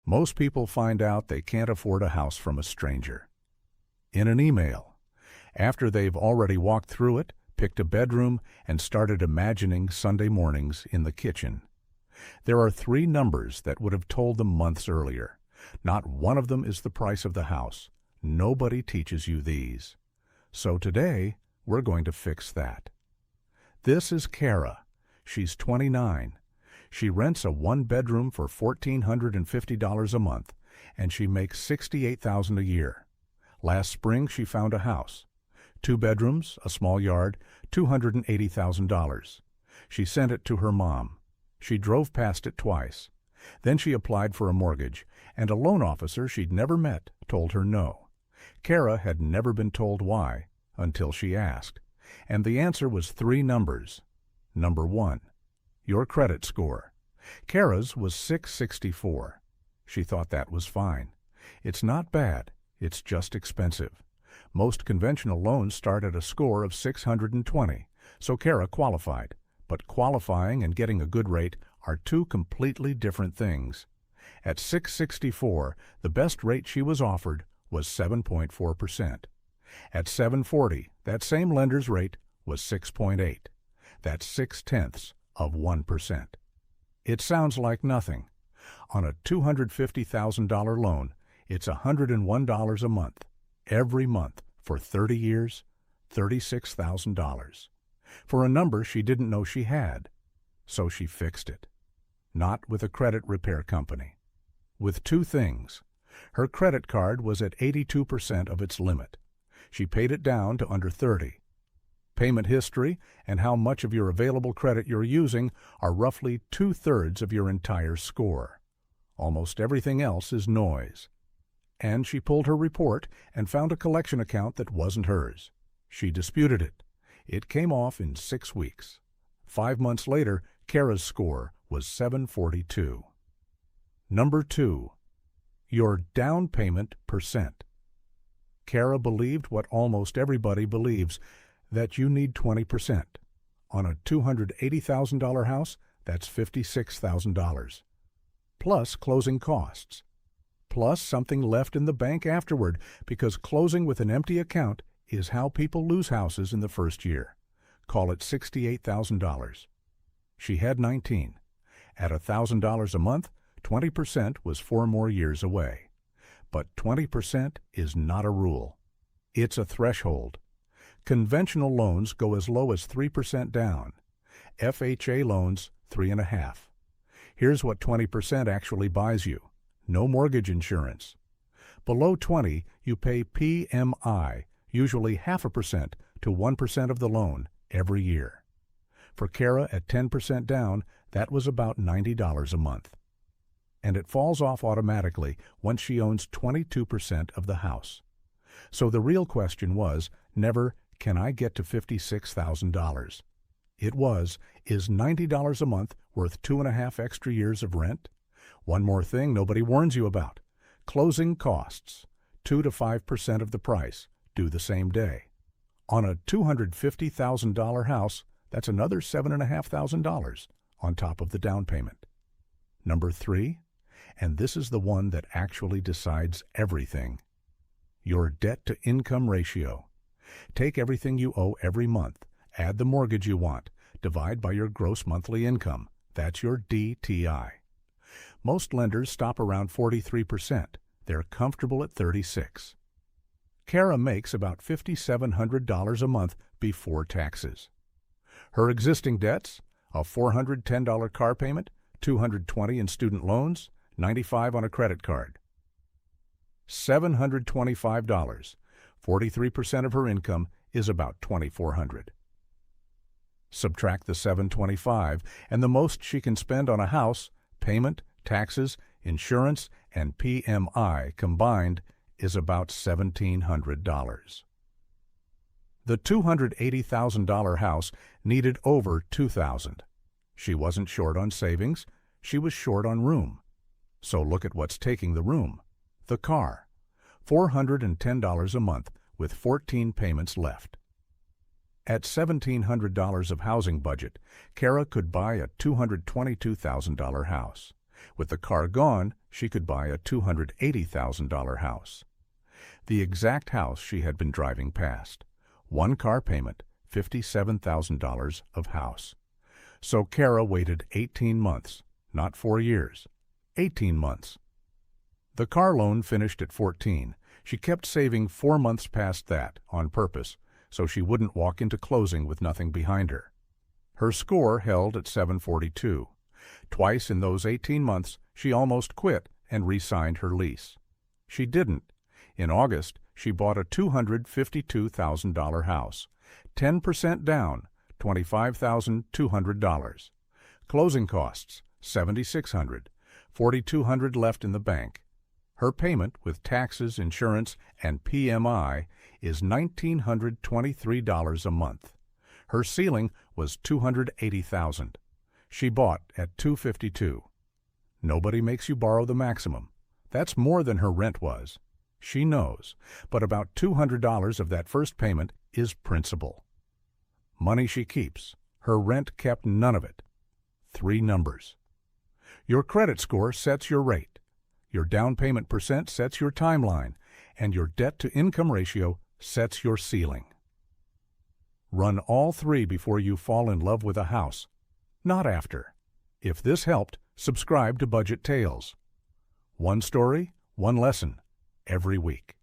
Most people find out they can't afford a house from a stranger. In an email, after they've already walked through it, picked a bedroom, and started imagining Sunday mornings in the kitchen. There are 3 numbers that would have told them months earlier. Not one of them is the price of the house. Nobody teaches you these. So today, we're going to fix that. This is Kara. She's 29. She rents a 1-bedroom for $1,450 a month, and she makes $68,000 a year. Last spring, she found a house. 2 bedrooms, a small yard, $280,000. She sent it to her mom. She drove past it twice. Then she applied for a mortgage, and a loan officer she'd never met told her no. Kara had never been told why until she asked, and the answer was 3 numbers. Number 1, your credit score. Kara's was 664. She thought that was fine. It's not bad, it's just expensive. Most conventional loans start at a score of 620, so Kara qualified. But qualifying and getting a good rate are 2 completely different things. At 664, the best rate she was offered was 7.4%. At 740, that same lender's rate was 6.8. That's 0.6%. It sounds like nothing. On a $250,000 loan, it's $101 a month, every month, for 30 years, $36,000. For a number she didn't know she had. So she fixed it. Not with a credit repair company. With 2 things. Her credit card was at 82% of its limit. She paid it down to under 30. Payment history and how much of your available credit you're using are roughly 2/3 of your entire score. Almost everything else is noise. And she pulled her report and found a collection account that wasn't hers. She disputed it. It came off in 6 weeks. 5 months later, Kara's score was 742. Number 2, your down payment percent. Kara believed what almost everybody believes, that you need 20%. On a $280,000 house, that's $56,000. Plus closing costs. Plus something left in the bank afterward, because closing with an empty account is how people lose houses in the first year. Call it $68,000. She had 19. At $1,000 a month, 20% was 4 more years away. But 20% is not a rule. It's a threshold. Conventional loans go as low as 3% down. FHA loans, 3.5%. Here's what 20% actually buys you. No mortgage insurance. Below 20, you pay PMI, usually 0.5% to 1% of the loan every year. For Kara, at 10% down, that was about $90 a month. And it falls off automatically once she owns 22% of the house. So the real question was never, can I get to $56,000? It was, is $90 a month worth 2.5 extra years of rent? One more thing nobody warns you about. Closing costs, 2 to 5% of the price, due the same day. On a $250,000 house, that's another $7,500 on top of the down payment. Number 3, and this is the one that actually decides everything, your debt-to-income ratio. Take everything you owe every month, add the mortgage you want, divide by your gross monthly income. That's your DTI. Most lenders stop around 43%. They're comfortable at 36%. Kara makes about $5,700 a month before taxes. Her existing debts, a $410 car payment, $220 in student loans, $95 on a credit card. $725, 43% of her income is about $2,400. Subtract the $725, and the most she can spend on a house, payment, taxes, insurance, and PMI combined is about $1,700. The $280,000 house needed over $2,000. She wasn't short on savings, she was short on room. So look at what's taking the room. The car. $410 a month with 14 payments left. At $1,700 of housing budget, Kara could buy a $222,000 house. With the car gone, she could buy a $280,000 house. The exact house she had been driving past. One car payment, $57,000 of house. So Kara waited 18 months, not 4 years, 18 months. The car loan finished at 14. She kept saving 4 months past that on purpose, so she wouldn't walk into closing with nothing behind her. Her score held at 742. Twice in those 18 months, she almost quit and re-signed her lease. She didn't. In August, she bought a $252,000 house, 10% down, $25,200. Closing costs, $7,600, $4,200 left in the bank. Her payment with taxes, insurance, and PMI is $1,923 a month. Her ceiling was $280,000. She bought at $252. Nobody makes you borrow the maximum. That's more than her rent was. She knows, but about $200 of that first payment is principal. Money she keeps. Her rent kept none of it. 3 numbers. Your credit score sets your rate. Your down payment percent sets your timeline, and your debt-to-income ratio sets your ceiling. Run all 3 before you fall in love with a house, not after. If this helped, subscribe to Budget Tales. One story, one lesson, every week.